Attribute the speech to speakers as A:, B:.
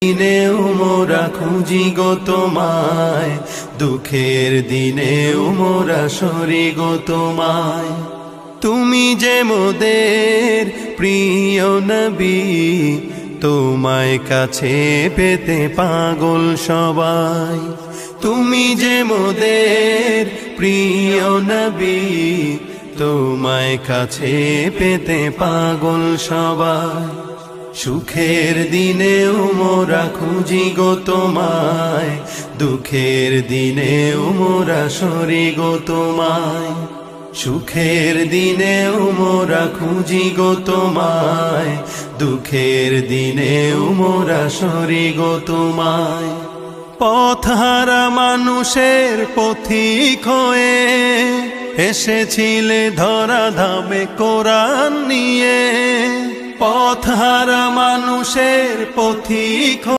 A: দিনেও মোরা খুঁজি গো তোমায়, দুঃখের দিনেও মোরা সরি গো তোমায়। তুমি যে মোদের প্রিয় নবী, তোমায় কাছে পেতে পাগল সবাই। তুমি যে মোদের প্রিয় নবী, তোমায় কাছে পেতে পাগল সবাই। সুখের দিনেও মোরা খুঁজি গো তোমায়, দুঃখের দিনেও মোরা সরি গো তোমায়। সুখের দিনেও মোরা খুঁজি গো তোমায়, দুঃখের দিনেও মোরা সরি গো তোমায়। পথহারা মানুষের পথিক হয়ে এসেছিলে ধরা ধামে কোরআন নিয়ে। পথহারা মানুষের পথিক